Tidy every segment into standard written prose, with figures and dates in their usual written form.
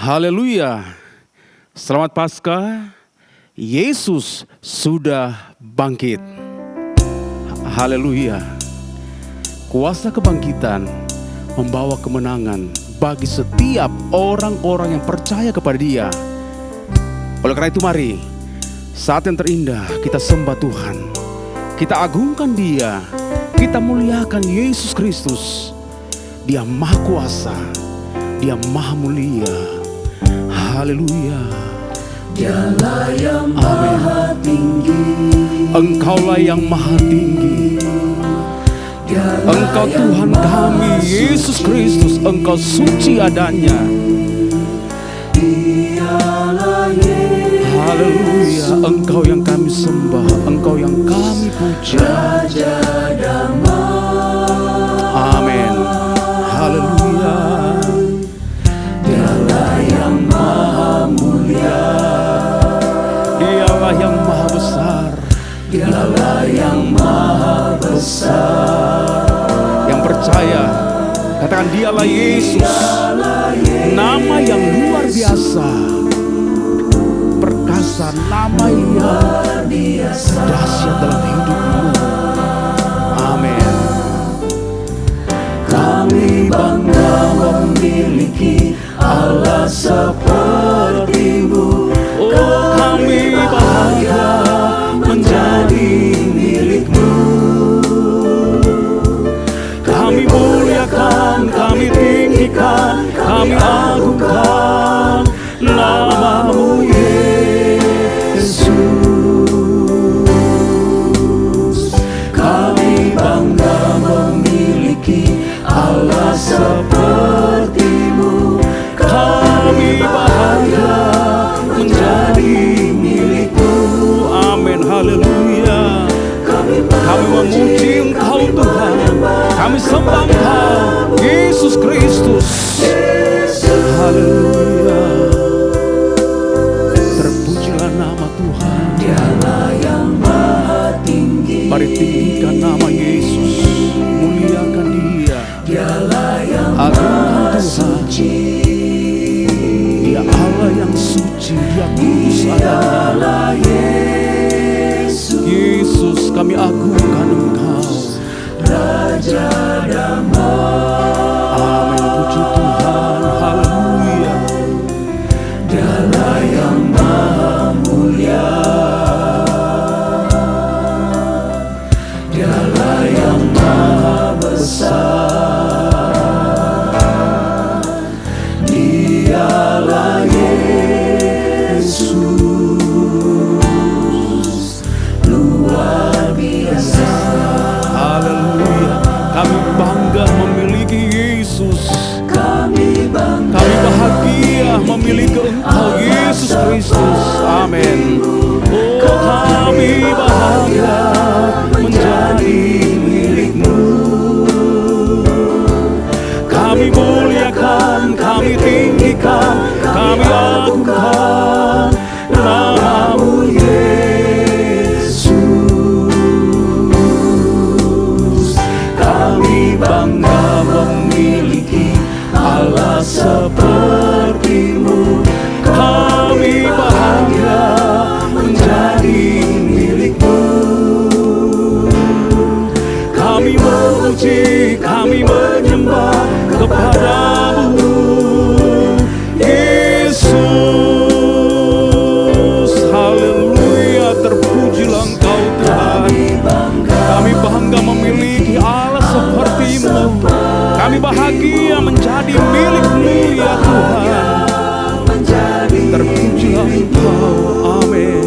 Haleluya. Selamat Paskah. Yesus sudah bangkit. Haleluya. Kuasa kebangkitan membawa kemenangan bagi setiap orang-orang yang percaya kepada Dia. Oleh karena itu mari, saat yang terindah kita sembah Tuhan. Kita agungkan Dia. Kita muliakan Yesus Kristus. Dia Maha Kuasa. Dia Maha Mulia. Haleluya. Dialah yang maha tinggi. Engkaulah yang maha tinggi. Engkau Tuhan kami, Yesus Kristus. Engkau suci adanya. Dialah Yesus. Haleluya. Engkau yang kami sembah. Engkau yang kami puja. Raja damai. Amin. Haleluya. Dialah yang maha mulia. Dialah yang maha besar. Dialah yang maha besar. Yang percaya katakan dialah Yesus. Nama yang luar biasa, perkasa, nama yang dahsyat dalam hidupmu. Amin. Kami bangga memiliki Allah seperti-Mu. Oh, kami bahagia menjadi milik-Mu. Kami muliakan, kami tinggikan, kami agungkan nama-Mu Yesus. Kami bangga memiliki Allah seperti-Mu. Kami bahagia menjadi milik-Mu. Amin. Haleluya. Kami memuji Engkau Tuhan. Kami sembah Engkau Yesus Kristus. Haleluya. Terpujilah nama Tuhan. Dialah yang maha tinggi. Mari tinggikan nama Yesus. Muliakan Dia. Dialah yang Agungkan maha Tuhan. suci. Dia Allah yang suci. Dia kudus adanya. Yesus. Yesus, kami agungkan Engkau. Raja damai. Amin. Puji Tuhan. Haleluya. Dialah yang maha mulia. Dialah yang maha besar. Dialah Yesus. Luar biasa. Haleluya. Kami bangga memiliki Yesus. Kami bangga. Kami bahagia memiliki Engkau Yesus Kristus. Amin. Oh, kami bahagia menjadi milik-Mu. Kami muliakan, kami tinggikan, kami agungkan nama-Mu Yesus. Kami bangga memiliki Allah seperti-Mu. Kami bahagia menjadi milik-Mu. kami memuji, kami menyembah kepada-Mu Yesus. Haleluya. Terpujilah Engkau Tuhan. Kami bangga memiliki Allah seperti-Mu. Kami bahagia menjadi milik-Mu ya Tuhan. Terpujilah Engkau. Amin.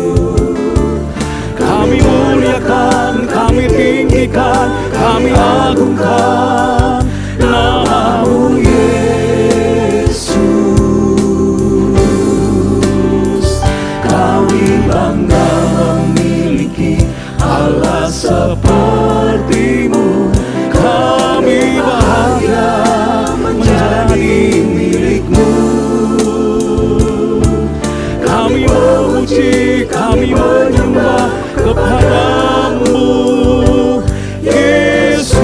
Kami muliakan, kami tinggikan, kami agungkan nama-Mu Yesus. Kami bangga memiliki Allah seperti-Mu. Kami bahagia menjadi milik-Mu. kami memuji, kami menyembah kepada-Mu Yesus.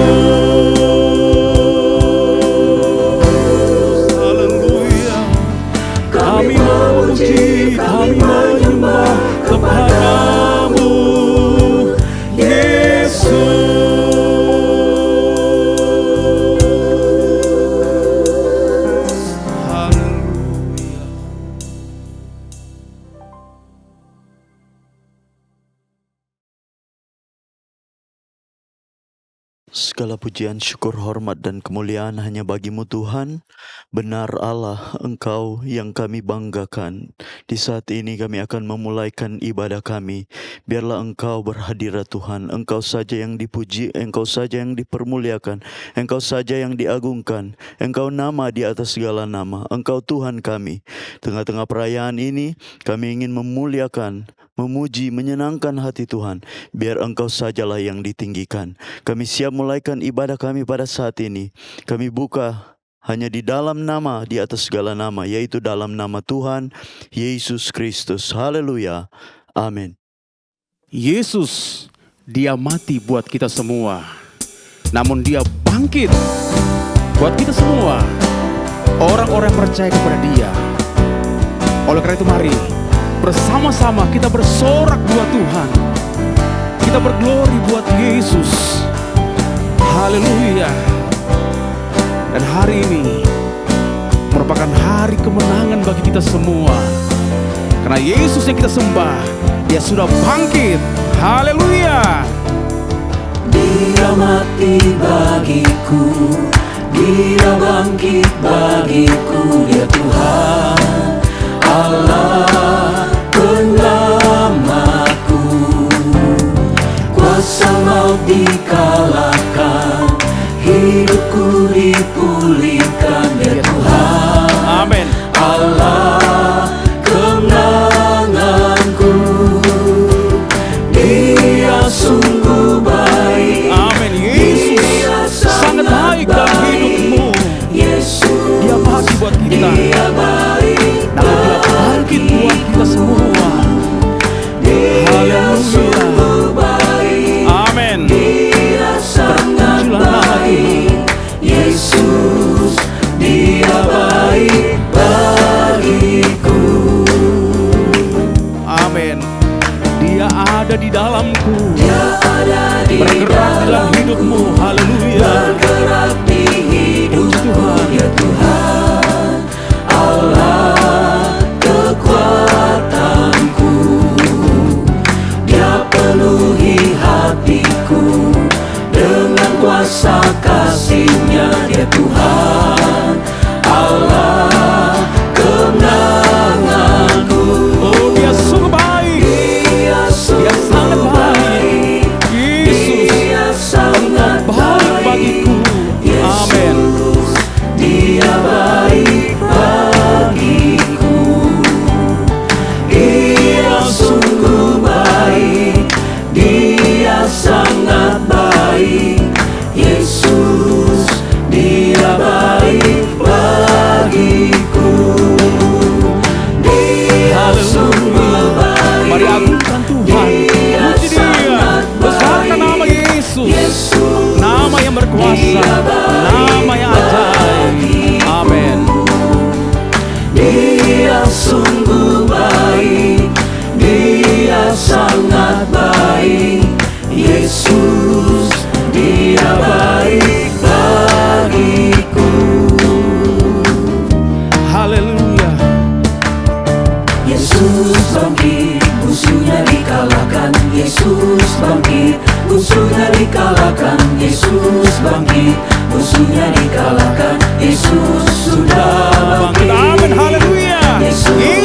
Segala pujian, syukur, hormat, dan kemuliaan hanya bagi-Mu Tuhan. Benar Allah, Engkau yang kami banggakan. Di saat ini kami akan memulaikan ibadah kami. Biarlah Engkau berhadirat Tuhan. Engkau saja yang dipuji, Engkau saja yang dipermuliakan, Engkau saja yang diagungkan. Engkau nama di atas segala nama. Engkau Tuhan kami. Tengah-tengah perayaan ini kami ingin memuliakan, memuji, menyenangkan hati Tuhan. Biar Engkau sajalah yang ditinggikan. Kami siap mulaikan ibadah kami pada saat ini. Kami buka hanya di dalam nama di atas segala nama, yaitu dalam nama Tuhan Yesus Kristus. Haleluya. Amin. Yesus, dia mati buat kita semua. Namun dia bangkit buat kita semua, orang-orang yang percaya kepada dia. Oleh karena itu mari bersama-sama kita bersorak buat Tuhan. Kita berglori buat Yesus. Haleluya. Dan hari ini merupakan hari kemenangan bagi kita semua. Karena Yesus yang kita sembah, dia sudah bangkit. Haleluya. Dia mati bagiku, dia bangkit bagiku, dia Tuhan Allah penyelamatku. Kuasa maut dikalahkan, hidupku dipulihkan, dia Tuhan. Amin. Allah kemenanganku. Dia sungguh baik. Amin. Yesus sangat baik dalam hidupmu. Yesus Dia mati buat kita. dia baik. Namun dia bangkit buat kita semua. Dia sungguh baik. Amin. Dia sangat Terpujilah nama baik. Yesus dia baik bagiku. Amin. Dia ada di dalamku, Dia ada di bergerak di dalam hidupmu. Haleluya. bergerak di hidupku, Tuhan. ya Tuhan Allah kekuatanku. Dia penuhi hatiku dengan kuasa kasih-Nya, dia Tuhan Allah kemenanganku. Oh, dia sungguh baik. Dia Dia sangat sungguh baik. baik. Yesus, Dia sangat baik bagiku. Amin. Dia baik bagiku. Dia sungguh baik. Dia sangat baik. Yesus, dia baik bagiku. Dia sungguh baik. Mari agungkan Tuhan. Dia Puji dia. sangat Besarkan baik. nama Yesus. Yesus, Nama yang berkuasa. Nama yang ajaib. Amin. dia sungguh baik. Dia sangat baik. Yesus, dia baik bagiku. Haleluya. Yesus bangkit, musuhnya dikalahkan. Yesus bangkit, musuhnya dikalahkan. Yesus bangkit, musuhnya dikalahkan. Yesus sudah Bangkit. bangkit. Amin. Haleluya. Yesus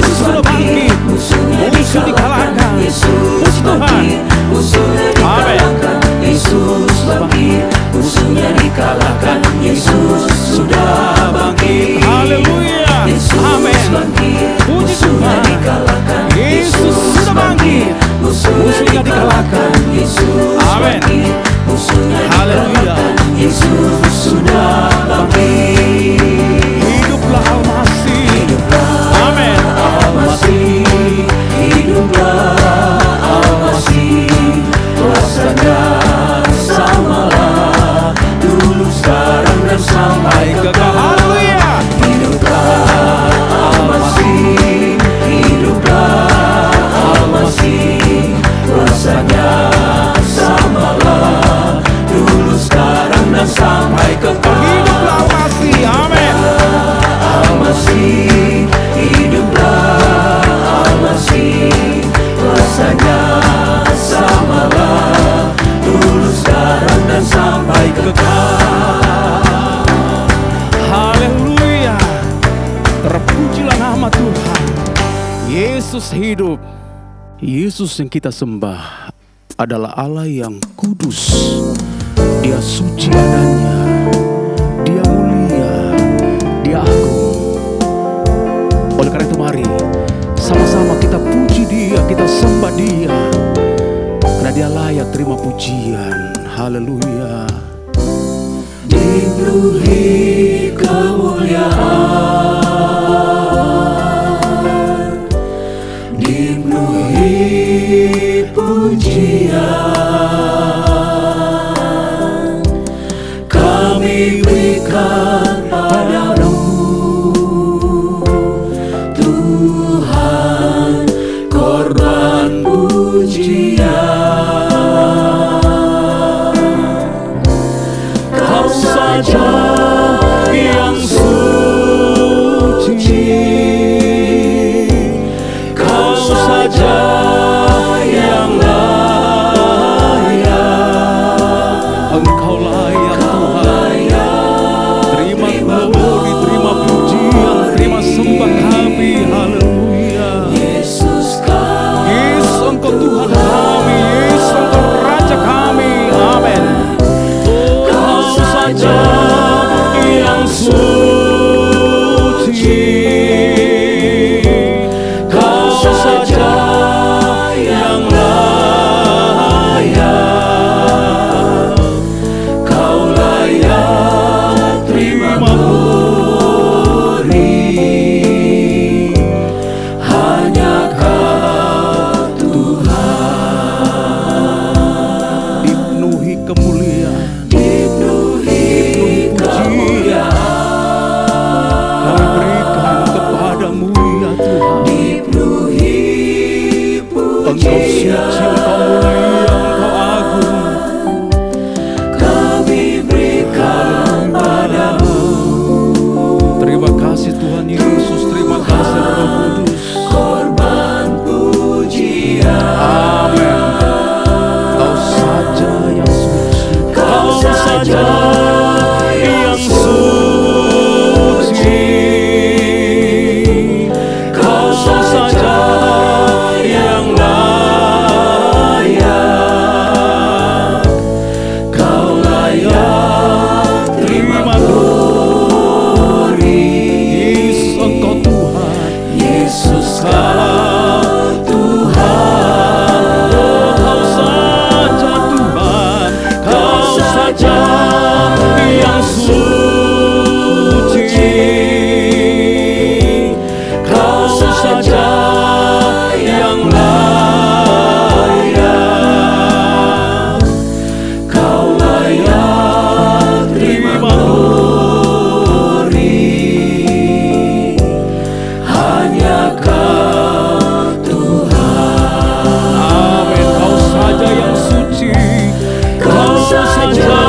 Yesus hidup. Yesus yang kita sembah adalah Allah yang kudus. Dia suci adanya, Dia mulia, Dia agung. Oleh karena itu mari sama-sama kita puji Dia, kita sembah Dia, karena Dia layak terima pujian. Haleluya. Dipenuhi kemuliaan, dipenuhi pujian, kami berikan padamu Tuhan, korban pujian. Kau saja yang suci, Kau saja yang layak. Engkau layak Tuhan. Terima glory, terima pujian, terima sembah kami. Haleluya. Yesus kau, Yesus Engkau Tuhan kami, Yesus Engkau Raja kami. Amin. Kau saja yang suci, Kau saja yang layak, Kau layak terima glory, hanya Kau Tuhan. dipenuhi kemuliaan, Dipenuhi kemuliaan, kami berikan kepadamu ya Tuhan. dipenuhi Engkau suci, pujian, Engkau mulia, Engkau agung. kami berikan padamu Terima kasih Tuhan Yesus, terima kasih Roh Kudus. korban pujian. Amin. Kau saja yang suci, Kau saja yang suci, Kau saja yang layak, Kau layak terima glory. Yesus Engkau Tuhan, Yesus kau Tuhan, Kau saja Tuhan, Kau saja yang suci, Kau saja yang layak, Kau layak terima glory, hanya Kau Tuhan. Amin. Kau saja yang suci, Kau saja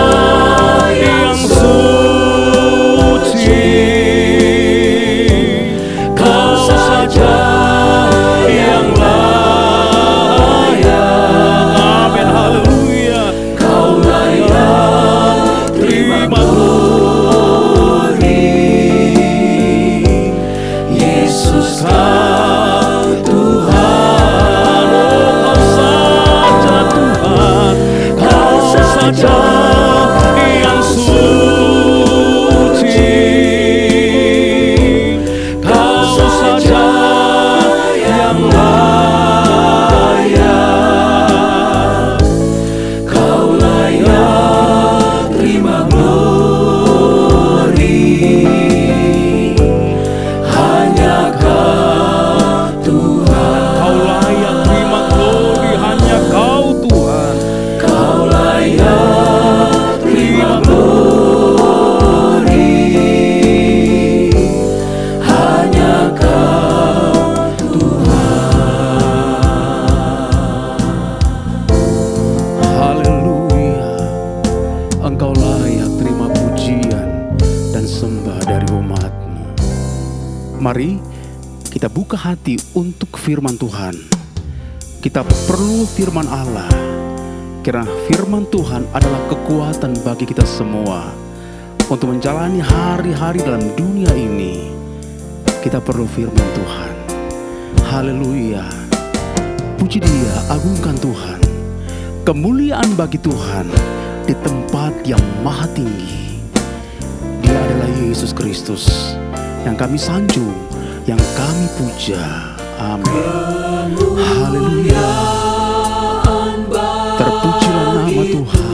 yang suci, Kau saja yang layak, Amin. Haleluya. Kau layak terima glory, Yesus kau Tuhan. Kau saja Tuhan, Kau saja yang suci, Kau saja yang layak, Kau layak terima glory, hanya Kau Tuhan. Kau layak terima glory, hanya Kau Tuhan. Kau layak terima glory, hanya Kau Tuhan. Haleluya. Engkau layak terima pujian dan sembah dari umat-Mu. Mari kita buka hati untuk firman Tuhan. Kita perlu firman Allah, karena firman Tuhan adalah kekuatan bagi kita semua untuk menjalani hari-hari dalam dunia ini. Kita perlu firman Tuhan. Haleluya. Puji Dia, agungkan Tuhan. Kemuliaan bagi Tuhan di tempat yang maha tinggi. Dia adalah Yesus Kristus yang kami sanjung, yang kami puja. Amin. Haleluya. Terpujilah nama Tuhan.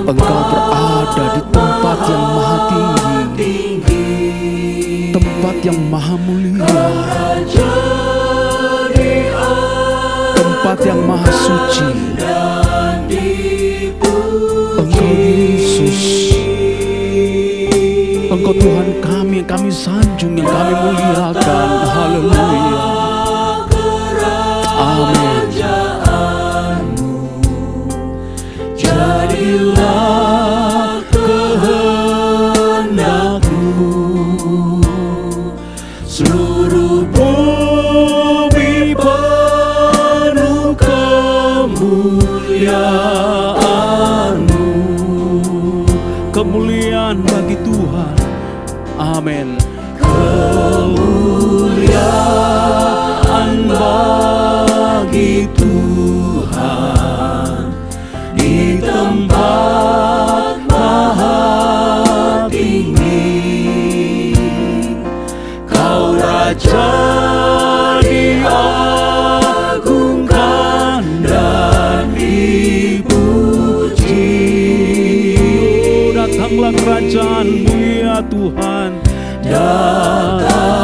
Engkau berada di tempat yang maha tinggi, tempat yang maha mulia, tempat yang maha suci. Engkau Yesus, Engkau Tuhan kami yang kami sanjung, yang kami muliakan. Haleluya. Amin. Jadilah kehendak-Mu, seluruh bumi penuh kemuliaan-Mu. Kemuliaan bagi Tuhan. Amin. Kemuliaan bagi Tuhan di tempat maha tinggi. Kau Raja diagungkan dan dipuji. Datanglah kerajaan-Mu ya Tuhan. Datanglah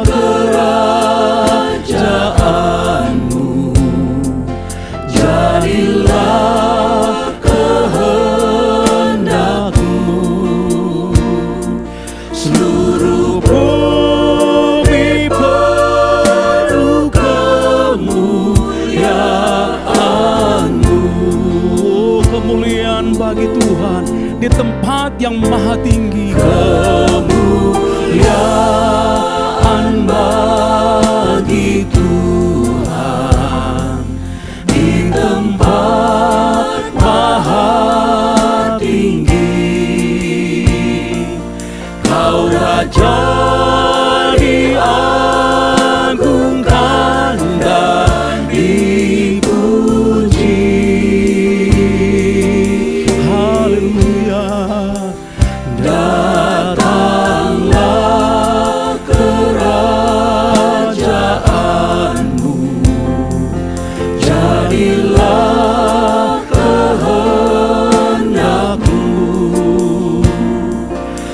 kerajaan-Mu. Jadilah kehendak-Mu. Seluruh bumi penuh kemuliaan-Mu. Kemuliaan bagi Tuhan di tempat yang maha tinggi. Kemuliaan bagi Tuhan di tempat maha tinggi. Kau Raja diagungkan dan dipuji. Haleluya. Datanglah kerajaan-Mu. Jadilah kehendak-Mu.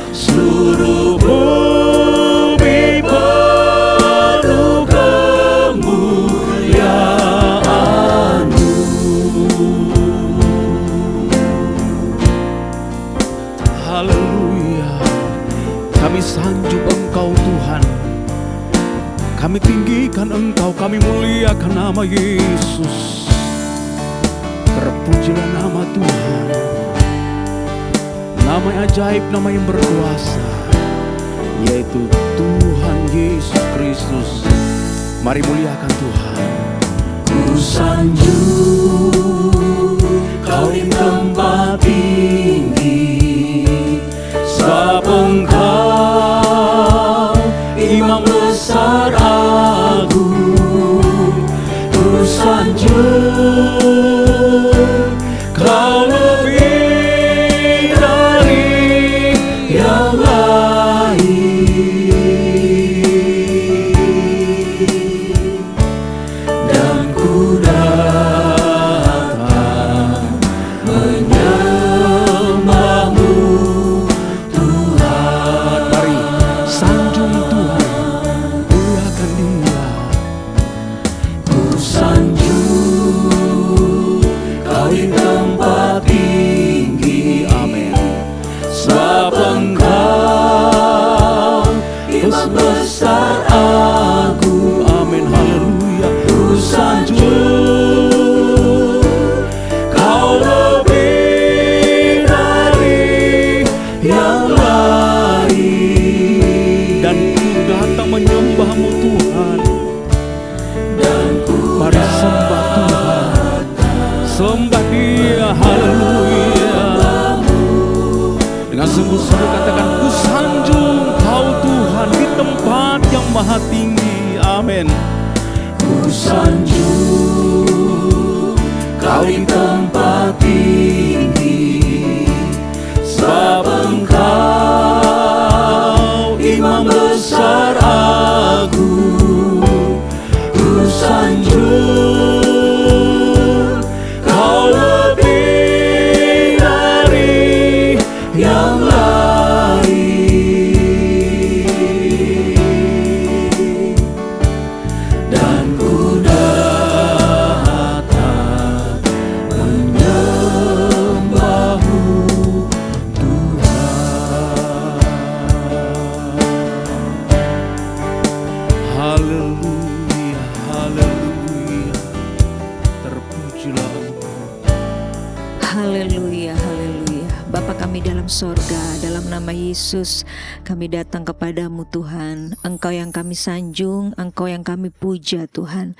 Seluruh bumi penuh kemuliaan-Mu. Haleluya. Kami sanjung Engkau Tuhan. Kami tinggikan Engkau, kami muliakan nama Yesus. Terpujilah nama Tuhan. Nama yang ajaib, nama yang berkuasa, yaitu Tuhan Yesus Kristus. Mari muliakan Tuhan. Ku sanjung Kau di tempat tinggi, sebab Engkau Imam besar agung. Ku sanjung Kau lebih dari yang lain, dan ku datang menyembah-Mu Tuhan. Mari sanjung Tuhan, muliakan Dia. Ku sanjung Kau di tempat tinggi. Amin. Sebab Engkau Imam besar agung. Amin. Haleluya. Ku sanjung Kau lebih dari yang lain, dan ku datang menyembah-Mu Tuhan. Mari sembah Tuhan, sembah Dia. Haleluya. Dengan sungguh-sungguh katakan, ku sanjung Kau Tuhan di tempat yang maha tinggi. Amin. Ku sanjung Kau di tempat tinggi, sebab Engkau Imam besar agung. Ku sanjung Kau lebih dari yang lain, dan ku datang menyembah-Mu, Tuhan. Haleluya, haleluya. Terpujilah Engkau. Haleluya, haleluya. Bapa kami dalam sorga, dalam nama Yesus kami datang kepadamu Tuhan. Engkau yang kami sanjung, Engkau yang kami puja Tuhan.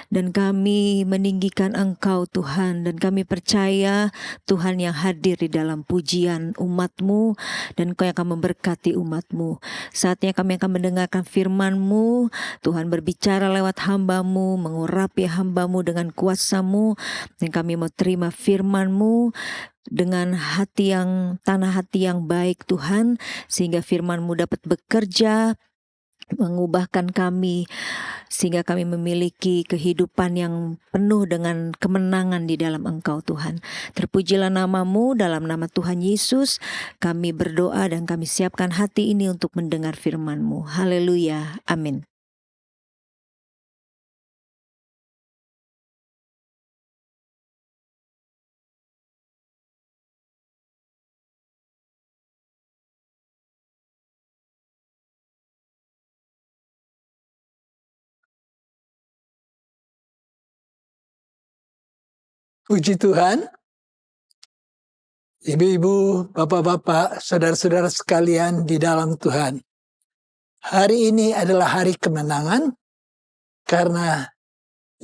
Dan kami meninggikan Engkau Tuhan. Dan kami percaya Tuhan yang hadir di dalam pujian umat-Mu. Dan Engkau yang akan memberkati umat-Mu. Saatnya kami akan mendengarkan firman-Mu. Tuhan berbicara lewat hamba-Mu, mengurapi hamba-Mu dengan kuasa-Mu. Dan kami mau terima firman-Mu dengan tanah hati yang baik Tuhan, sehingga firman-Mu dapat bekerja mengubahkan kami, sehingga kami memiliki kehidupan yang penuh dengan kemenangan di dalam Engkau Tuhan. Terpujilah nama-Mu, dalam nama Tuhan Yesus kami berdoa dan kami siapkan hati ini untuk mendengar firman-Mu. Haleluya, amin. Puji Tuhan, ibu-ibu, bapak-bapak, saudara-saudara sekalian di dalam Tuhan. Hari ini adalah hari kemenangan karena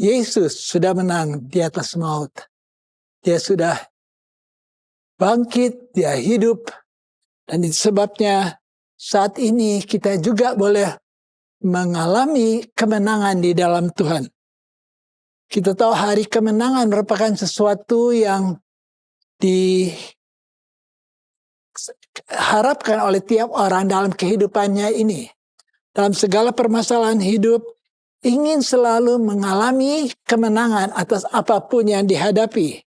Yesus sudah menang di atas maut. Dia sudah bangkit, dia hidup, dan itu sebabnya saat ini kita juga boleh mengalami kemenangan di dalam Tuhan. Kita tahu hari kemenangan merupakan sesuatu yang diharapkan oleh tiap orang dalam kehidupannya ini. Dalam segala permasalahan hidup, ingin selalu mengalami kemenangan atas apapun yang dihadapi.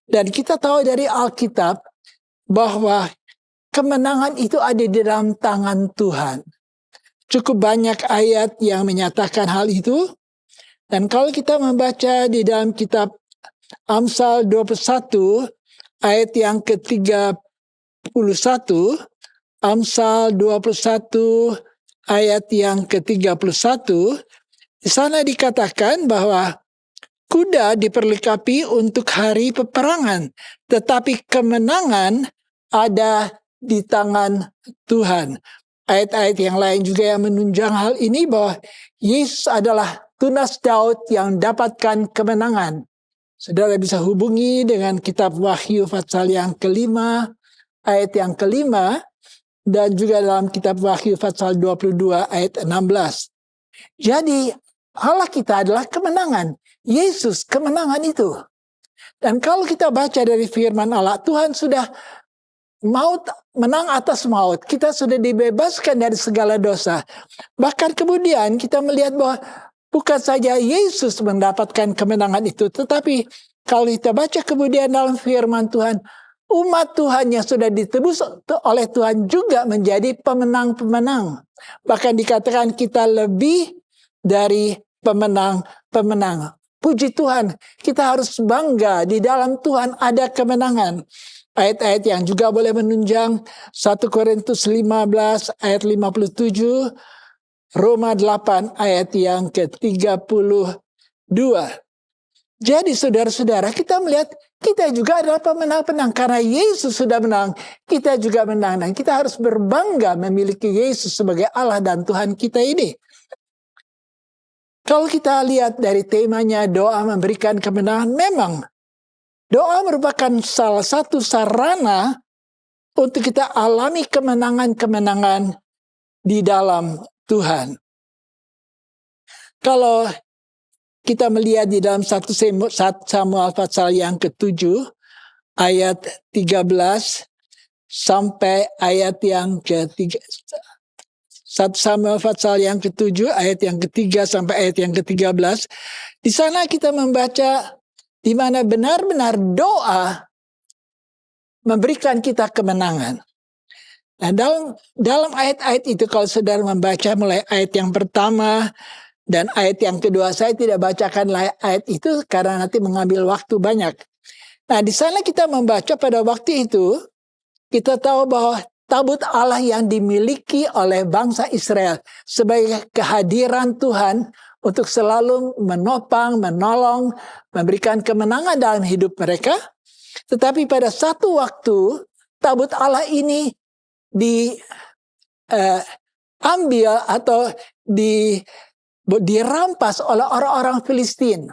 Dan kita tahu dari Alkitab bahwa kemenangan itu ada di dalam tangan Tuhan. Cukup banyak ayat yang menyatakan hal itu. Dan kalau kita membaca di dalam kitab Amsal 21 ayat yang ke-31, Amsal 21 ayat yang ke-31, di sana dikatakan bahwa kuda diperlengkapi untuk hari peperangan, tetapi kemenangan ada di tangan Tuhan. Ayat-ayat yang lain juga yang menunjang hal ini bahwa Yesus adalah tunas Daud yang dapatkan kemenangan. Saudara bisa hubungi dengan kitab Wahyu pasal yang kelima, ayat yang kelima, dan juga dalam kitab Wahyu pasal 22 ayat 16. Jadi Allah kita adalah kemenangan. Yesus kemenangan itu. Dan kalau kita baca dari firman Allah, Tuhan sudah menang atas maut. Kita sudah dibebaskan dari segala dosa. Bahkan kemudian kita melihat bahwa bukan saja Yesus mendapatkan kemenangan itu, tetapi kalau kita baca kemudian dalam firman Tuhan, umat Tuhan yang sudah ditebus oleh Tuhan juga menjadi pemenang-pemenang. Bahkan dikatakan kita lebih dari pemenang-pemenang. Puji Tuhan, kita harus bangga di dalam Tuhan ada kemenangan. Ayat-ayat yang juga boleh menunjang 1 Korintus 15 ayat 57, Roma 8 ayat yang ke-32. Jadi saudara-saudara, kita melihat kita juga adalah pemenang-pemenang. Karena Yesus sudah menang, kita juga menang. Dan kita harus berbangga memiliki Yesus sebagai Allah dan Tuhan kita ini. Kalau kita lihat dari temanya doa memberikan kemenangan, memang doa merupakan salah satu sarana untuk kita alami kemenangan-kemenangan di dalam Tuhan. Kalau kita melihat di dalam 1 Samuel pasal yang ke-7 ayat 13 sampai ayat yang ke-3. 1 Samuel pasal yang ke-7 ayat yang ke-3 sampai ayat yang ke-13. Di sana kita membaca di mana benar-benar doa memberikan kita kemenangan. Nah, dalam ayat-ayat itu kalau saudara membaca mulai ayat yang pertama dan ayat yang kedua, saya tidak bacakan ayat itu karena nanti mengambil waktu banyak. Nah, di sana kita membaca pada waktu itu, kita tahu bahwa tabut Allah yang dimiliki oleh bangsa Israel sebagai kehadiran Tuhan untuk selalu menopang, menolong, memberikan kemenangan dalam hidup mereka. Tetapi pada satu waktu, tabut Allah ini diambil atau dirampas oleh orang-orang Filistin.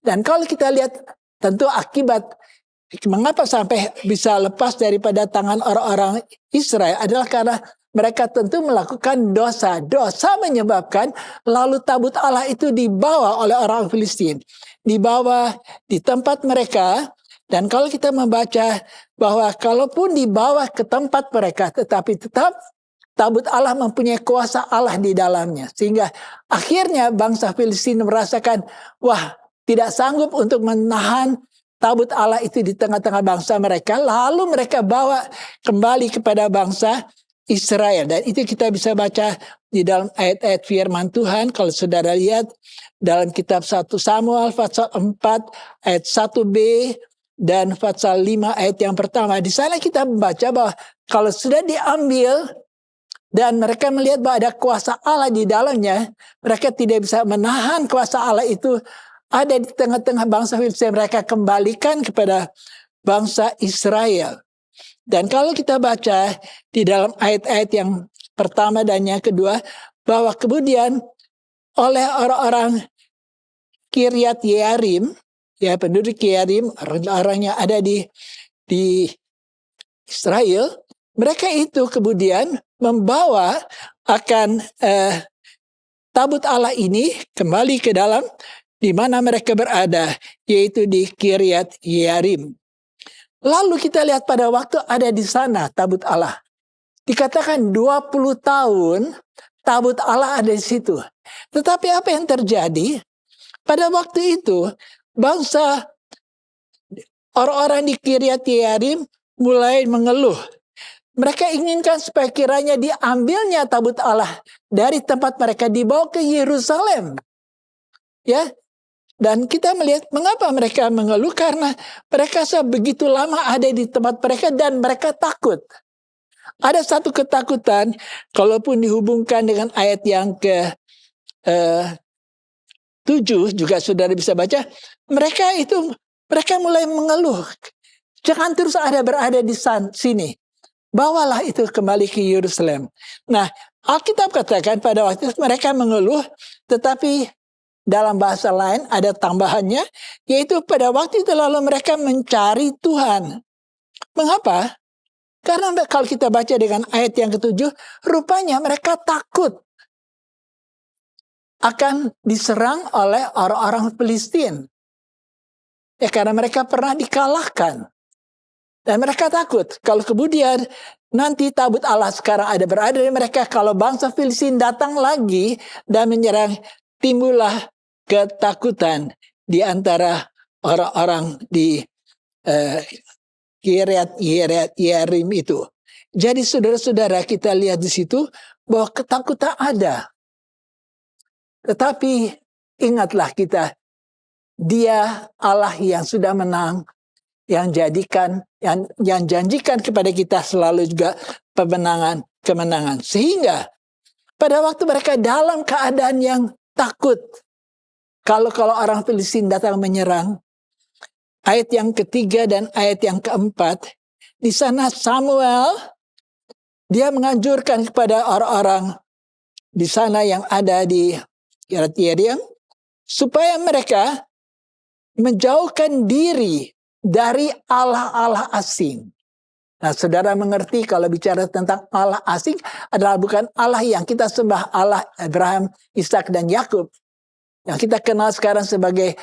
Dan kalau kita lihat tentu akibat mengapa sampai bisa lepas daripada tangan orang-orang Israel adalah karena mereka tentu melakukan dosa. Dosa menyebabkan lalu tabut Allah itu dibawa oleh orang Filistin. Dibawa di tempat mereka. Dan kalau kita membaca bahwa kalaupun dibawa ke tempat mereka, tetapi tetap tabut Allah mempunyai kuasa Allah di dalamnya. Sehingga akhirnya bangsa Filistin merasakan, wah, tidak sanggup untuk menahan tabut Allah itu di tengah-tengah bangsa mereka. Lalu mereka bawa kembali kepada bangsa Israel. Dan itu kita bisa baca di dalam ayat-ayat firman Tuhan. Kalau saudara lihat dalam kitab 1 Samuel pasal 4 ayat 1b dan pasal 5 ayat yang pertama. Di sana kita membaca bahwa kalau sudah diambil dan mereka melihat bahwa ada kuasa Allah di dalamnya, mereka tidak bisa menahan kuasa Allah itu ada di tengah-tengah bangsa Filistin. Mereka kembalikan kepada bangsa Israel. Dan kalau kita baca di dalam ayat-ayat yang pertama dan yang kedua, bahwa kemudian oleh orang-orang Kiryat Yearim, ya penduduk Yearim, orang-orang yang ada di Israel, mereka itu kemudian membawa akan tabut Allah ini kembali ke dalam di mana mereka berada, yaitu di Kiryat Yearim. Lalu kita lihat pada waktu ada di sana tabut Allah. Dikatakan 20 tahun tabut Allah ada di situ. Tetapi apa yang terjadi? Pada waktu itu bangsa orang-orang di Kiryat Yearim mulai mengeluh. Mereka inginkan supaya kiranya diambilnya tabut Allah dari tempat mereka dibawa ke Yerusalem. Ya. Dan kita melihat mengapa mereka mengeluh, karena mereka begitu lama ada di tempat mereka dan mereka takut. Ada satu ketakutan, kalaupun dihubungkan dengan ayat yang ke-7 juga saudara bisa baca, mereka mulai mengeluh. Jangan terus berada di sini. Bawalah itu kembali ke Yerusalem. Nah, Alkitab katakan pada waktu itu mereka mengeluh, tetapi dalam bahasa lain ada tambahannya, yaitu pada waktu itu lalu mereka mencari Tuhan. Mengapa? Karena kalau kita baca dengan ayat yang ke-7, rupanya mereka takut akan diserang oleh orang-orang Filistin. Ya, karena mereka pernah dikalahkan. Dan mereka takut kalau kemudian nanti tabut Allah sekarang berada di mereka, kalau bangsa Filistin datang lagi dan menyerang, timbullah ketakutan di antara orang-orang di Kiryat Yearim itu. Jadi saudara-saudara, kita lihat di situ bahwa ketakutan ada. Tetapi ingatlah kita, Dia Allah yang sudah menang, yang janjikan kepada kita selalu juga kemenangan. Sehingga pada waktu mereka dalam keadaan yang takut, kalau orang Filistin datang menyerang, ayat yang ketiga dan ayat yang keempat, di sana Samuel dia menganjurkan kepada orang-orang di sana yang ada di Kiryat Yearim supaya mereka menjauhkan diri dari allah-allah asing. Nah, saudara mengerti kalau bicara tentang Allah asing adalah bukan Allah yang kita sembah, Allah Abraham, Ishak dan Yakub. Yang kita kenal sekarang sebagai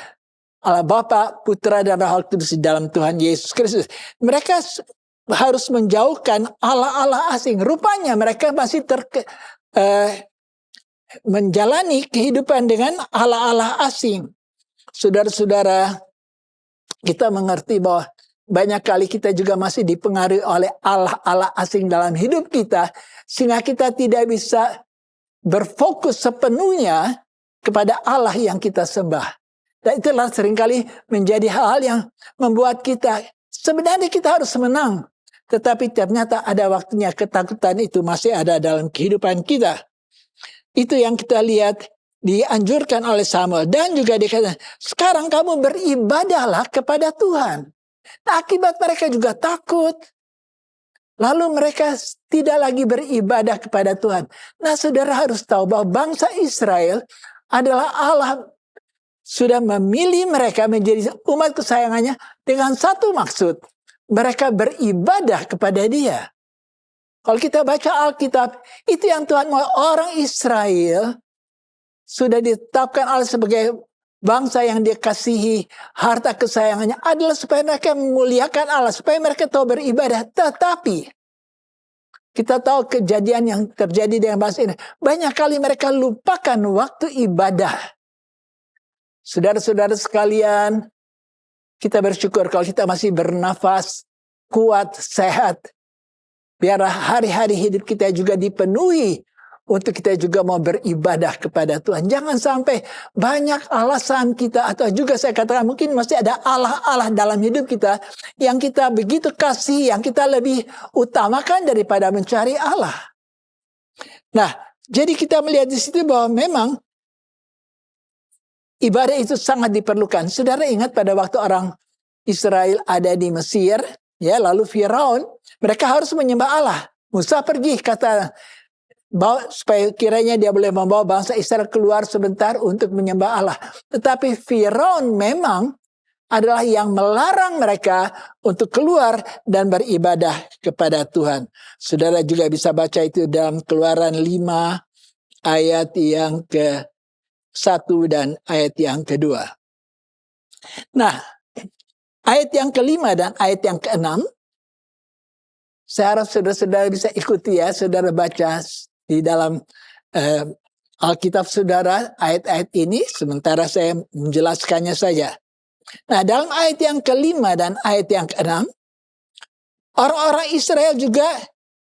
Allah Bapa, Putra dan Roh Kudus di dalam Tuhan Yesus Kristus. Mereka harus menjauhkan Allah-Allah asing. Rupanya mereka masih menjalani kehidupan dengan Allah-Allah asing. Saudara-saudara, kita mengerti bahwa banyak kali kita juga masih dipengaruhi oleh Allah-Allah asing dalam hidup kita, sehingga kita tidak bisa berfokus sepenuhnya kepada Allah yang kita sembah. Dan itulah seringkali menjadi hal yang membuat kita, sebenarnya kita harus menang. Tetapi ternyata ada waktunya ketakutan itu masih ada dalam kehidupan kita. Itu yang kita lihat dianjurkan oleh Samuel. Dan juga dikatakan, sekarang kamu beribadahlah kepada Tuhan. Nah, akibat mereka juga takut. Lalu mereka tidak lagi beribadah kepada Tuhan. Nah, saudara harus tahu bahwa bangsa Israel adalah Allah sudah memilih mereka menjadi umat kesayangannya dengan satu maksud. Mereka beribadah kepada Dia. Kalau kita baca Alkitab, itu yang Tuhan mau. Orang Israel sudah ditetapkan Allah sebagai bangsa yang Dia kasihi, harta kesayangannya adalah supaya mereka memuliakan Allah, supaya mereka tahu beribadah. Tetapi kita tahu kejadian yang terjadi dengan bangsa ini. Banyak kali mereka lupakan waktu ibadah. Saudara-saudara sekalian, kita bersyukur kalau kita masih bernafas, kuat, sehat. Biar hari-hari hidup kita juga dipenuhi untuk kita juga mau beribadah kepada Tuhan. Jangan sampai banyak alasan kita, atau juga saya katakan mungkin masih ada Allah-Allah dalam hidup kita yang kita begitu kasih, yang kita lebih utamakan daripada mencari Allah. Nah, jadi kita melihat di situ bahwa memang ibadah itu sangat diperlukan. Saudara ingat pada waktu orang Israel ada di Mesir, ya, lalu Firaun, mereka harus menyembah Allah. Musa pergi, kata supaya kiranya dia boleh membawa bangsa Israel keluar sebentar untuk menyembah Allah. Tetapi Firaun memang adalah yang melarang mereka untuk keluar dan beribadah kepada Tuhan. Saudara juga bisa baca itu dalam Keluaran 5 ayat yang ke-1 dan ayat yang ke-2. Nah, ayat yang ke-5 dan ayat yang ke-6, saya harap saudara-saudara bisa ikuti ya, saudara baca di dalam Alkitab saudara ayat-ayat ini, sementara saya menjelaskannya saja. Nah, dalam ayat yang ke-5 dan ayat yang ke-6, orang-orang Israel juga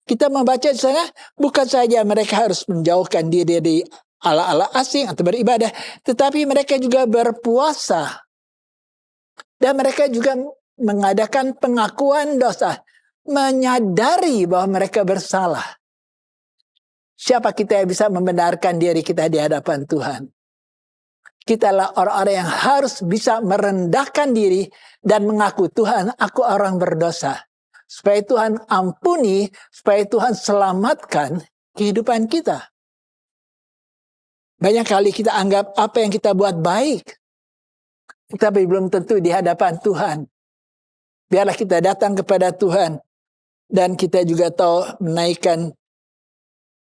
kita membaca di sana, bukan saja mereka harus menjauhkan diri dari Allah-Allah asing atau beribadah, tetapi mereka juga berpuasa. Dan mereka juga mengadakan pengakuan dosa, menyadari bahwa mereka bersalah. Siapa kita yang bisa membenarkan diri kita di hadapan Tuhan? Kita adalah orang-orang yang harus bisa merendahkan diri dan mengaku, Tuhan, aku orang berdosa. Supaya Tuhan ampuni, supaya Tuhan selamatkan kehidupan kita. Banyak kali kita anggap apa yang kita buat baik, tapi belum tentu di hadapan Tuhan. Biarlah kita datang kepada Tuhan dan kita juga tahu menaikkan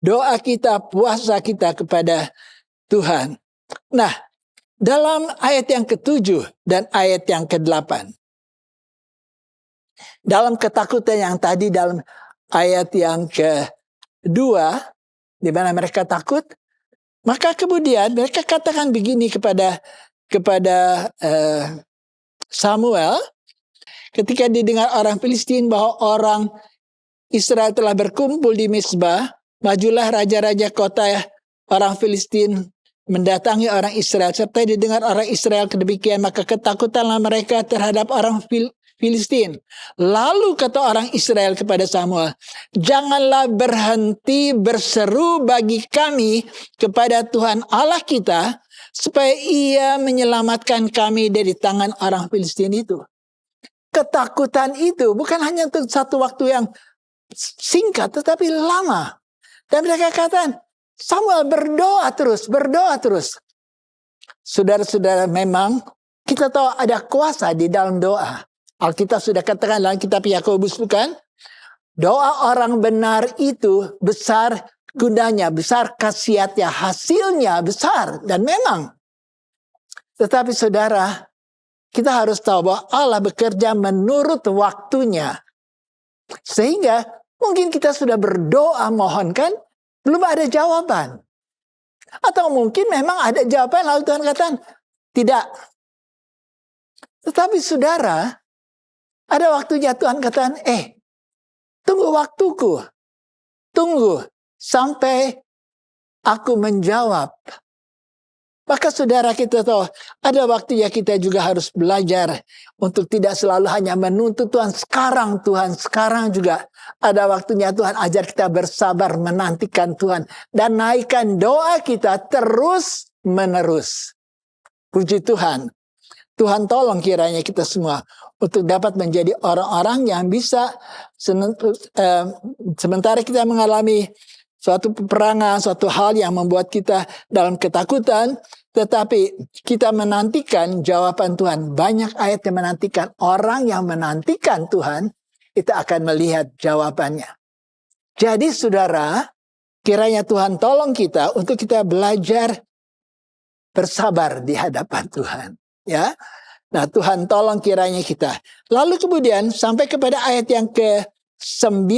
doa kita, puasa kita kepada Tuhan. Nah, dalam ayat yang ke-7 dan ayat yang ke-8. Dalam ketakutan yang tadi dalam ayat yang ke-2, di mana mereka takut, maka kemudian mereka katakan begini kepada Samuel, ketika didengar orang Filistin bahwa orang Israel telah berkumpul di Mizpah, majulah raja-raja kota orang Filistin mendatangi orang Israel. Serta didengar orang Israel kedemikian, maka ketakutanlah mereka terhadap orang Filistin. Lalu kata orang Israel kepada Samuel, janganlah berhenti berseru bagi kami kepada Tuhan Allah kita, supaya Ia menyelamatkan kami dari tangan orang Filistin itu. Ketakutan itu bukan hanya untuk satu waktu yang singkat, tetapi lama. Dan mereka katakan, Samuel berdoa terus. Saudara-saudara, memang kita tahu ada kuasa di dalam doa. Alkitab sudah katakan dalam kitab Yakobus, bukan? Doa orang benar itu besar gunanya, besar khasiatnya, hasilnya besar. Dan memang. Tetapi saudara, kita harus tahu bahwa Allah bekerja menurut waktunya. Sehingga mungkin kita sudah berdoa mohonkan, belum ada jawaban. Atau mungkin memang ada jawaban lalu Tuhan katakan, tidak. Tetapi saudara, ada waktunya Tuhan katakan, tunggu waktuku. Tunggu sampai aku menjawab. Maka saudara kita tahu, ada waktunya kita juga harus belajar untuk tidak selalu hanya menuntut Tuhan sekarang juga. Ada waktunya Tuhan ajar kita bersabar menantikan Tuhan. Dan naikkan doa kita terus menerus. Puji Tuhan. Tuhan tolong kiranya kita semua untuk dapat menjadi orang-orang yang bisa sementara kita mengalami suatu peperangan, suatu hal yang membuat kita dalam ketakutan, tetapi kita menantikan jawaban Tuhan. Banyak ayat yang menantikan. Orang yang menantikan Tuhan, itu akan melihat jawabannya. Jadi saudara, kiranya Tuhan tolong kita untuk kita belajar bersabar di hadapan Tuhan. Ya, nah Tuhan tolong kiranya kita. Lalu kemudian sampai kepada ayat yang ke-9.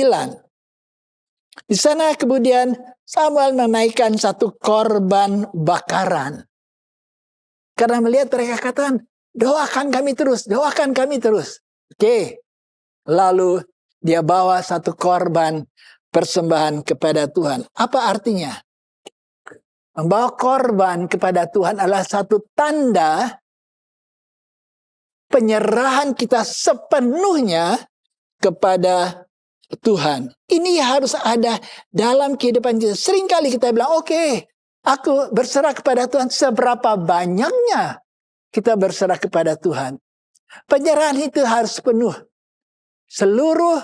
Di sana kemudian Samuel menaikkan satu korban bakaran. Karena melihat mereka katakan, doakan kami terus, doakan kami terus. Oke. Lalu dia bawa satu korban persembahan kepada Tuhan. Apa artinya? Membawa korban kepada Tuhan adalah satu tanda penyerahan kita sepenuhnya kepada Tuhan. Ini harus ada dalam kehidupan kita. Seringkali kita bilang, oke, aku berserah kepada Tuhan. Seberapa banyaknya kita berserah kepada Tuhan. Penyerahan itu harus penuh. Seluruh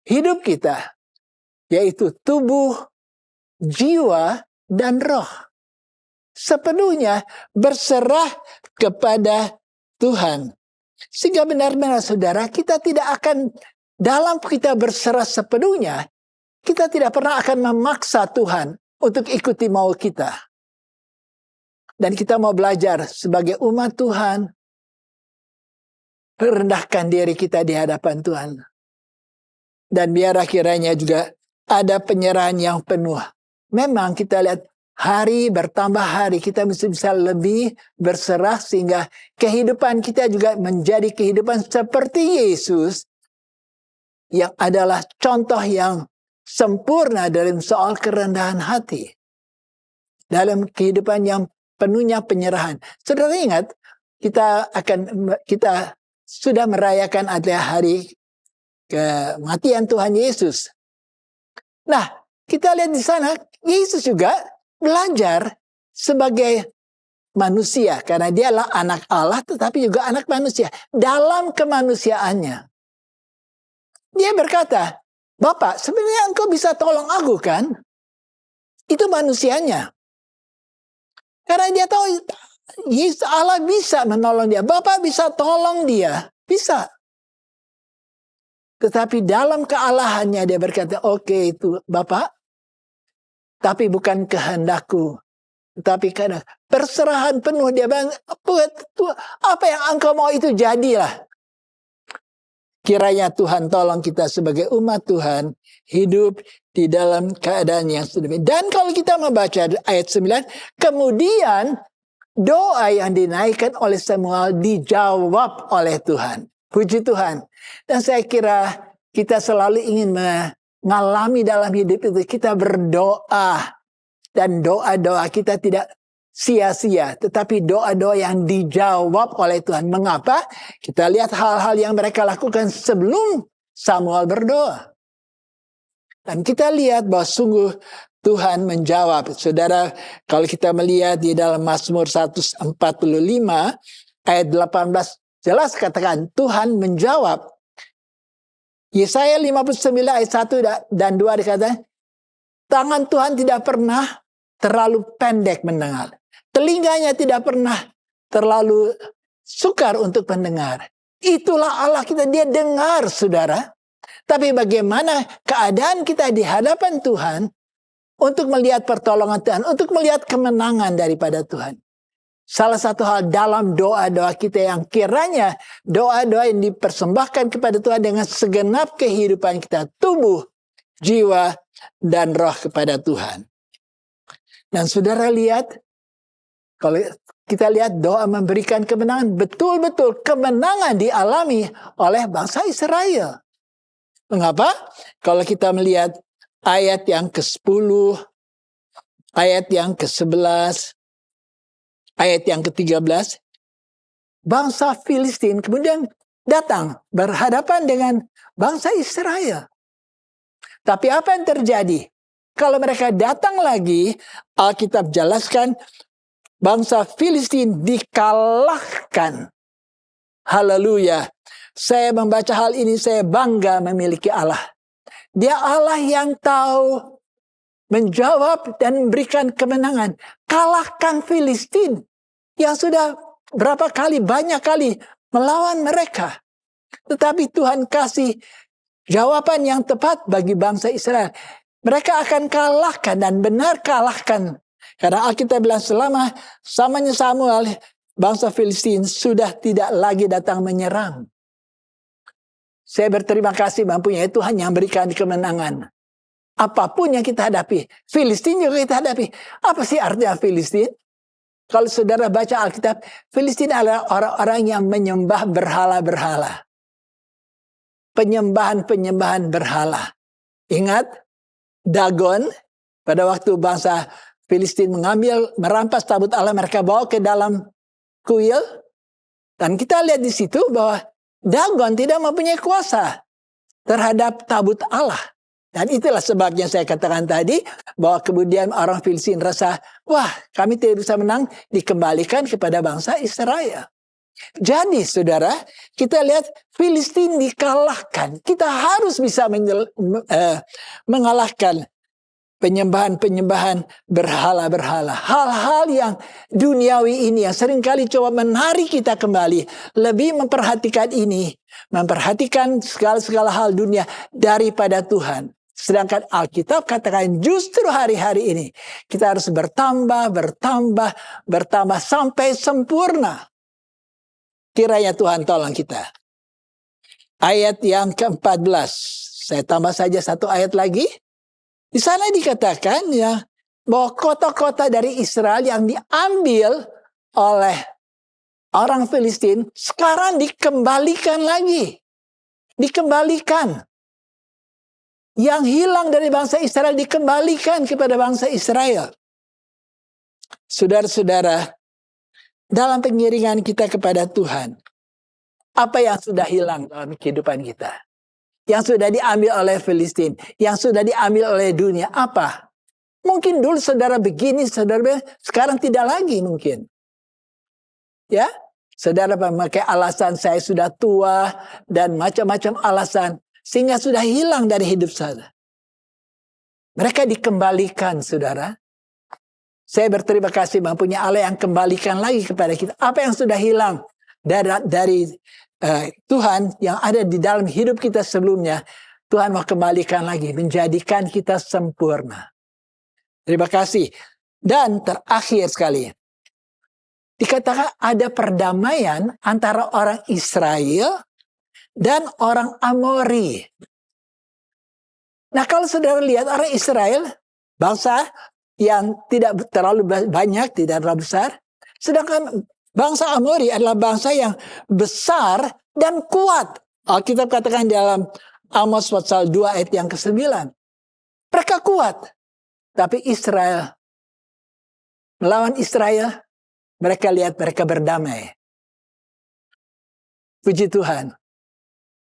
hidup kita, yaitu tubuh, jiwa, dan roh. Sepenuhnya berserah kepada Tuhan. Sehingga benar-benar saudara, kita tidak akan dalam kita berserah sepenuhnya, kita tidak pernah akan memaksa Tuhan untuk ikuti mau kita. Dan kita mau belajar sebagai umat Tuhan, rendahkan diri kita di hadapan Tuhan. Dan biar akhirnya juga ada penyerahan yang penuh. Memang kita lihat hari bertambah hari, kita bisa lebih berserah sehingga kehidupan kita juga menjadi kehidupan seperti Yesus, yang adalah contoh yang sempurna dalam soal kerendahan hati. Dalam kehidupan yang penuhnya penyerahan. Saudara ingat, kita sudah merayakan adalah hari kematian Tuhan Yesus. Nah, kita lihat di sana, Yesus juga belajar sebagai manusia. Karena dialah anak Allah, tetapi juga anak manusia. Dalam kemanusiaannya. Dia berkata, Bapak, sebenarnya engkau bisa tolong aku kan? Itu manusianya. Karena dia tahu Yesus Allah bisa menolong dia. Bapak bisa tolong dia. Bisa. Tetapi dalam kealahannya dia berkata, oke, itu Bapak. Tapi bukan kehendakku. Tetapi karena perserahan penuh dia bilang, apa yang engkau mau itu jadilah. Kiranya Tuhan tolong kita sebagai umat Tuhan hidup di dalam keadaan yang sedemikian. Dan kalau kita membaca ayat 9, kemudian doa yang dinaikkan oleh Samuel dijawab oleh Tuhan. Puji Tuhan. Dan saya kira kita selalu ingin mengalami dalam hidup itu. Kita berdoa. Dan doa-doa kita tidak sia-sia, tetapi doa-doa yang dijawab oleh Tuhan. Mengapa? Kita lihat hal-hal yang mereka lakukan sebelum Samuel berdoa. Dan kita lihat bahwa sungguh Tuhan menjawab. Saudara, kalau kita melihat di dalam Mazmur 145 ayat 18 jelas katakan Tuhan menjawab. Yesaya 59 ayat 1 dan 2 dikatakan, tangan Tuhan tidak pernah terlalu pendek mendengar. Telinganya tidak pernah terlalu sukar untuk mendengar. Itulah Allah kita, dia dengar saudara. Tapi bagaimana keadaan kita di hadapan Tuhan untuk melihat pertolongan Tuhan, untuk melihat kemenangan daripada Tuhan. Salah satu hal dalam doa-doa kita yang kiranya doa-doa yang dipersembahkan kepada Tuhan dengan segenap kehidupan kita, tubuh, jiwa, dan roh kepada Tuhan. Dan saudara lihat, kalau kita lihat doa memberikan kemenangan, betul-betul kemenangan dialami oleh bangsa Israel. Mengapa? Kalau kita melihat ayat yang ke-10, ayat yang ke-11, ayat yang ke-13, bangsa Filistin kemudian datang berhadapan dengan bangsa Israel. Tapi apa yang terjadi? Kalau mereka datang lagi, Alkitab jelaskan bangsa Filistin dikalahkan. Haleluya. Saya membaca hal ini, saya bangga memiliki Allah. Dia Allah yang tahu menjawab dan memberikan kemenangan. Kalahkan Filistin yang sudah berapa kali, banyak kali melawan mereka. Tetapi Tuhan kasih jawaban yang tepat bagi bangsa Israel. Mereka akan kalahkan dan benar kalahkan. Karena Alkitab bilang samanya Samuel, bangsa Filistin sudah tidak lagi datang menyerang. Saya berterima kasih mempunyai Tuhan yang berikan kemenangan. Apapun yang kita hadapi, Filistin juga kita hadapi. Apa sih artinya Filistin? Kalau saudara baca Alkitab, Filistin adalah orang-orang yang menyembah berhala-berhala. Penyembahan-penyembahan berhala. Ingat, Dagon, pada waktu bangsa Filistin merampas tabut Allah, mereka bawa ke dalam kuil. Dan kita lihat di situ bahwa Dagon tidak mempunyai kuasa terhadap tabut Allah. Dan itulah sebabnya saya katakan tadi, bahwa kemudian orang Filistin rasa, wah kami tidak bisa menang, dikembalikan kepada bangsa Israel. Jadi saudara, kita lihat Filistin dikalahkan. Kita harus bisa mengalahkan penyembahan-penyembahan berhala-berhala. Hal-hal yang duniawi ini yang seringkali coba menarik kita kembali. Lebih memperhatikan ini. Memperhatikan segala-segala hal dunia daripada Tuhan. Sedangkan Alkitab katakan justru hari-hari ini kita harus bertambah sampai sempurna. Kiranya Tuhan tolong kita. Ayat yang ke-14. Saya tambah saja satu ayat lagi. Di sana dikatakan ya bahwa kota-kota dari Israel yang diambil oleh orang Filistin sekarang dikembalikan lagi. Dikembalikan. Yang hilang dari bangsa Israel dikembalikan kepada bangsa Israel. Saudara-saudara, dalam pengiringan kita kepada Tuhan, apa yang sudah hilang dalam kehidupan kita? Yang sudah diambil oleh Filistin, yang sudah diambil oleh dunia, apa? Mungkin dulu saudara begini, saudara sekarang tidak lagi mungkin. Ya, saudara memakai alasan saya sudah tua dan macam-macam alasan sehingga sudah hilang dari hidup saudara. Mereka dikembalikan, saudara. Saya berterima kasih mempunyai Allah yang kembalikan lagi kepada kita apa yang sudah hilang dari Tuhan yang ada di dalam hidup kita sebelumnya. Tuhan mau kembalikan lagi, menjadikan kita sempurna. Terima kasih. Dan terakhir sekali, dikatakan ada perdamaian antara orang Israel dan orang Amori. Nah kalau saudara lihat orang Israel, bangsa yang tidak terlalu banyak, tidak terlalu besar. Sedangkan bangsa Amori adalah bangsa yang besar dan kuat. Alkitab katakan dalam Amos pasal 2 ayat yang ke-9. Mereka kuat. Tapi Israel, melawan Israel, mereka lihat mereka berdamai. Puji Tuhan.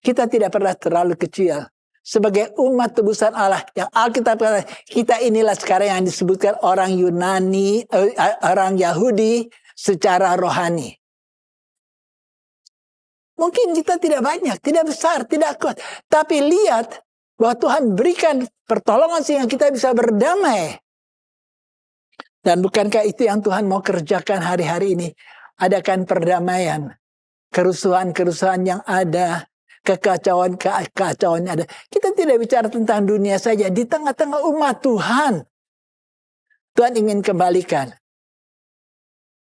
Kita tidak pernah terlalu kecil. Sebagai umat tebusan Allah yang Alkitab katakan, kita inilah sekarang yang disebutkan orang Yunani, orang Yahudi secara rohani. Mungkin kita tidak banyak, tidak besar, tidak kuat. Tapi lihat bahwa Tuhan berikan pertolongan sehingga kita bisa berdamai. Dan bukankah itu yang Tuhan mau kerjakan hari-hari ini? Adakan perdamaian. Kerusuhan-kerusuhan yang ada kekacauan ada. Kita tidak bicara tentang dunia saja. Di tengah-tengah umat Tuhan, Tuhan ingin kembalikan.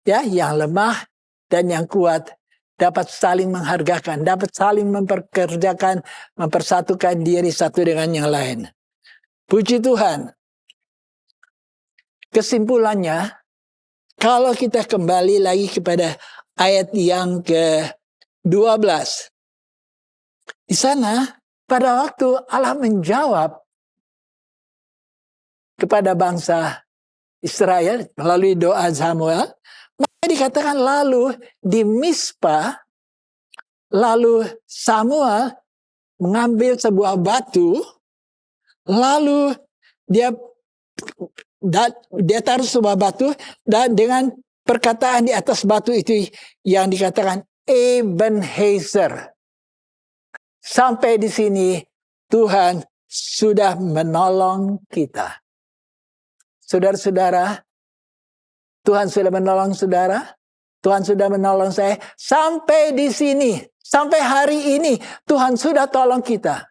Ya, yang lemah dan yang kuat dapat saling menghargakan, dapat saling memperkerjakan, mempersatukan diri satu dengan yang lain. Puji Tuhan. Kesimpulannya, kalau kita kembali lagi kepada ayat yang ke-12. Di sana, pada waktu Allah menjawab kepada bangsa Israel melalui doa Samuel, maka dikatakan lalu di Mispa, lalu Samuel mengambil sebuah batu, lalu dia taruh sebuah batu, dan dengan perkataan di atas batu itu yang dikatakan Ebenezer. Sampai di sini Tuhan sudah menolong kita. Saudara-saudara, Tuhan sudah menolong saudara, Tuhan sudah menolong saya. Sampai di sini, sampai hari ini Tuhan sudah tolong kita.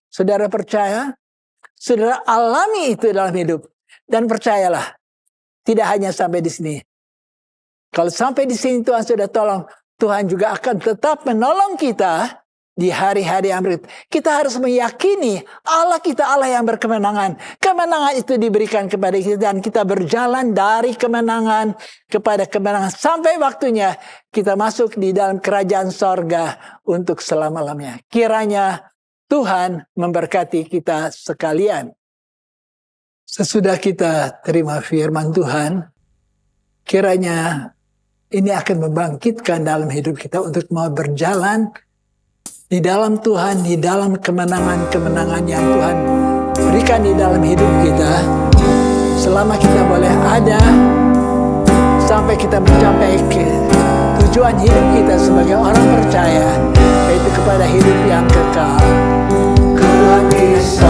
Saudara percaya? Saudara alami itu dalam hidup. Dan percayalah, tidak hanya sampai di sini. Kalau sampai di sini Tuhan sudah tolong, Tuhan juga akan tetap menolong kita di hari-hari yang berikut. Kita harus meyakini Allah kita Allah yang berkemenangan. Kemenangan itu diberikan kepada kita dan kita berjalan dari kemenangan kepada kemenangan sampai waktunya kita masuk di dalam kerajaan sorga untuk selama-lamanya. Kiranya Tuhan memberkati kita sekalian. Sesudah kita terima firman Tuhan, kiranya ini akan membangkitkan dalam hidup kita untuk mau berjalan di dalam Tuhan, di dalam kemenangan-kemenangan yang Tuhan berikan di dalam hidup kita. Selama kita boleh ada, sampai kita mencapai ke tujuan hidup kita sebagai orang percaya, yaitu kepada hidup yang kekal. Tuhan Yesus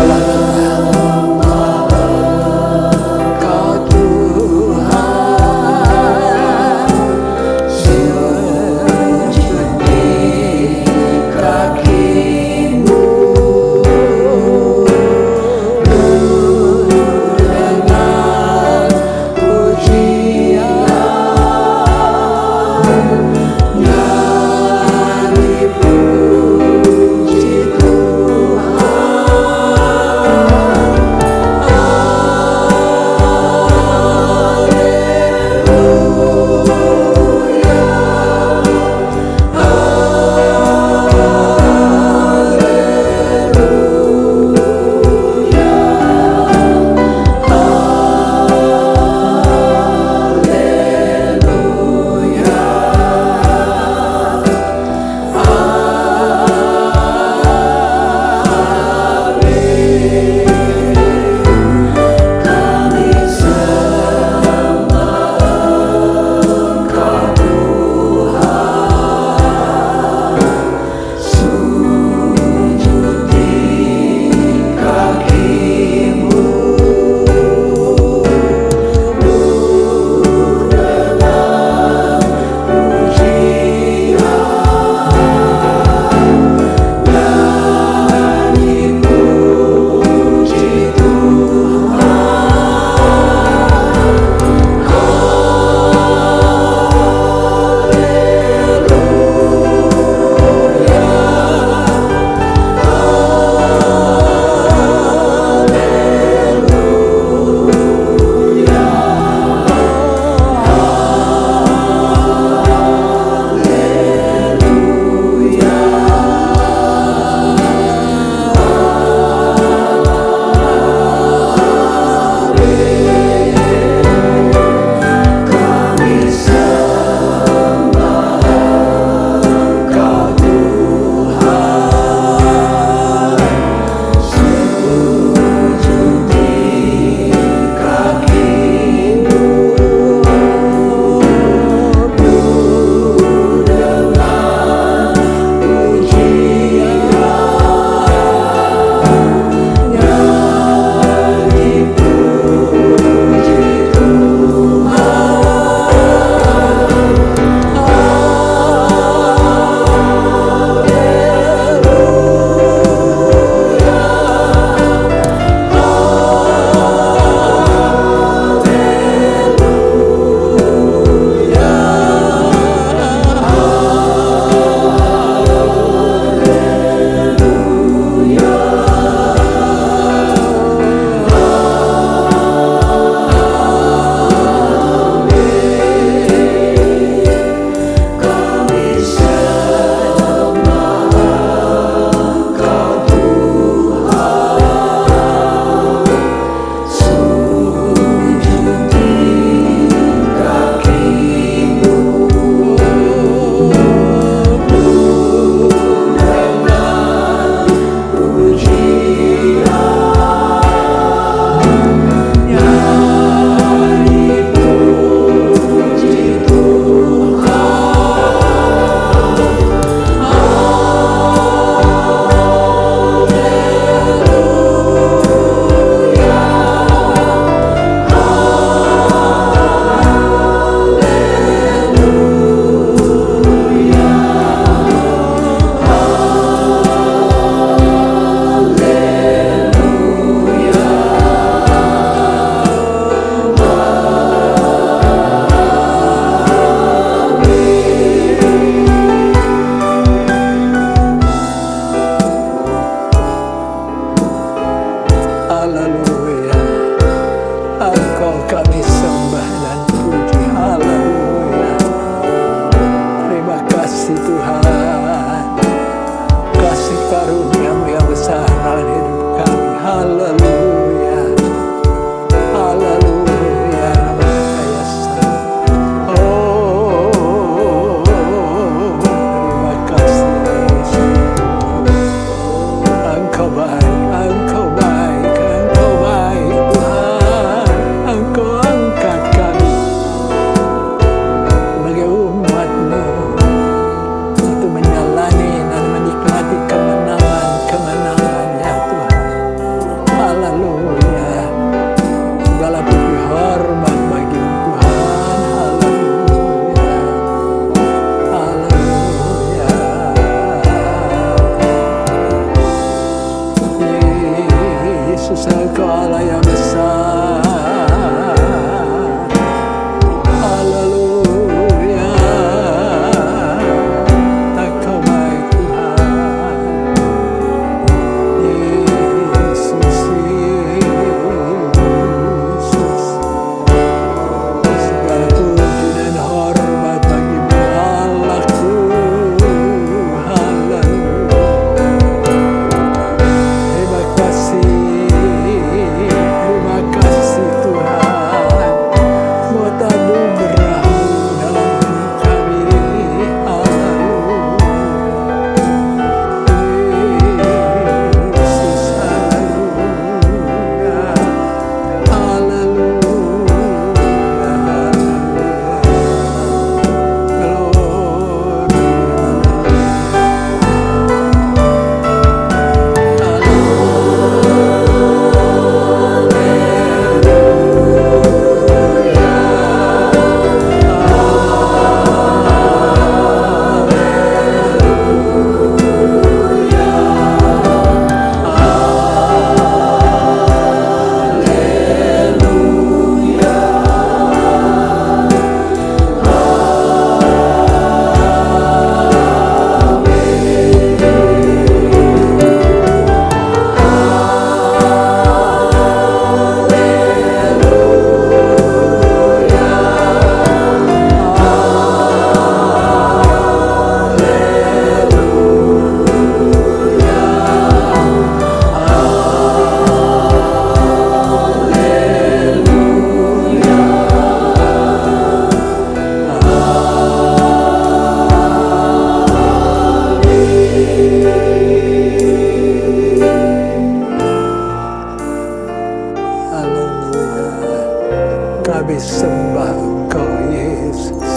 haleluya. Engkau kami sembah dan puji, haleluya. Terima kasih Tuhan, kasih karunia-Mu yang besar dalam hidup kami, haleluya. Haleluya. Oh, terima kasih Yesus. Engkau baik, Engkau baik, Engkau baik Tuhan. Engkau angkat kami sebagai umat-Mu untuk menjalani dan menikmati kemenangan-kemenangan ya Tuhan. Haleluya. Segala puji hormat bagi-Mu Tuhan. Haleluya. Haleluya. Yesus, Engkau Allah yang besar. Haleluya. Engkau baik Tuhan. Yesus, Yesus. Segala puji dan hormat bagi-Mu Allahku. Haleluya. Terima kasih Tuhan buat anugerah-Mu dalam hidup kami. Haleluya. Yesus, haleluya. Haleluya. Haleluya. Kami sembah Engkau Yesus.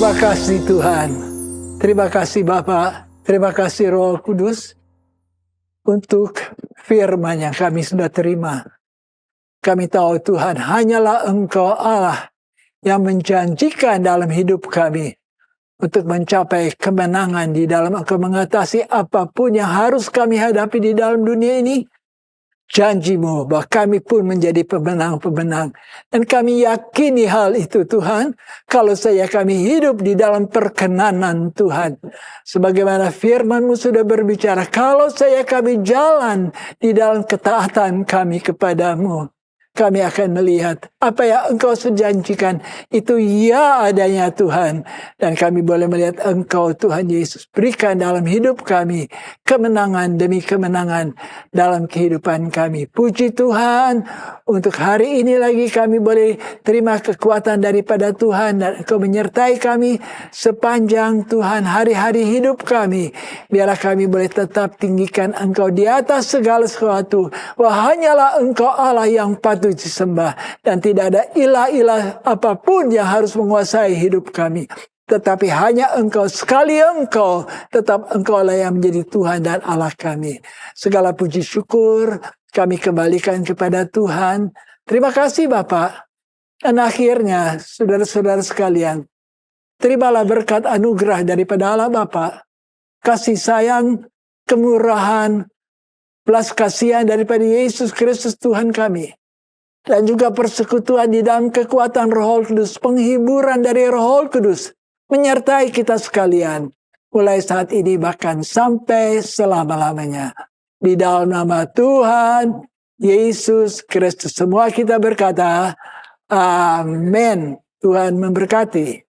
Terima kasih Tuhan. Terima kasih Bapa. Terima kasih Roh Kudus untuk firman yang kami sudah terima. Kami tahu Tuhan hanyalah Engkau Allah yang menjanjikan dalam hidup kami untuk mencapai kemenangan di dalam Engkau mengatasi apapun yang harus kami hadapi di dalam dunia ini. Janji-Mu bahwa kami pun menjadi pemenang-pemenang. Dan kami yakini hal itu Tuhan. Kalau kami hidup di dalam perkenanan Tuhan. Sebagaimana firman-Mu sudah berbicara. Kalau kami jalan di dalam ketaatan kami kepadamu. Kami akan melihat apa yang Engkau janjikan. Itu ya adanya Tuhan. Dan kami boleh melihat Engkau Tuhan Yesus berikan dalam hidup kami. Kemenangan demi kemenangan dalam kehidupan kami. Puji Tuhan. Untuk hari ini lagi kami boleh terima kekuatan daripada Tuhan. Dan Engkau menyertai kami sepanjang Tuhan hari-hari hidup kami. Biarlah kami boleh tetap tinggikan Engkau di atas segala sesuatu. Wah hanyalah Engkau Allah yang patut disembah. Dan tidak ada ilah-ilah apapun yang harus menguasai hidup kami. Tetapi hanya Engkau, sekali Engkau, tetap Engkau lah yang menjadi Tuhan dan Allah kami. Segala puji syukur kami kembalikan kepada Tuhan. Terima kasih Bapak. Dan akhirnya, saudara-saudara sekalian, terimalah berkat anugerah daripada Allah Bapa, kasih sayang, kemurahan, belas kasihan daripada Yesus Kristus Tuhan kami. Dan juga persekutuan di dalam kekuatan Roh Kudus, penghiburan dari Roh Kudus, menyertai kita sekalian. Mulai saat ini bahkan sampai selama-lamanya. Di dalam nama Tuhan Yesus Kristus. Semua kita berkata, amin. Tuhan memberkati.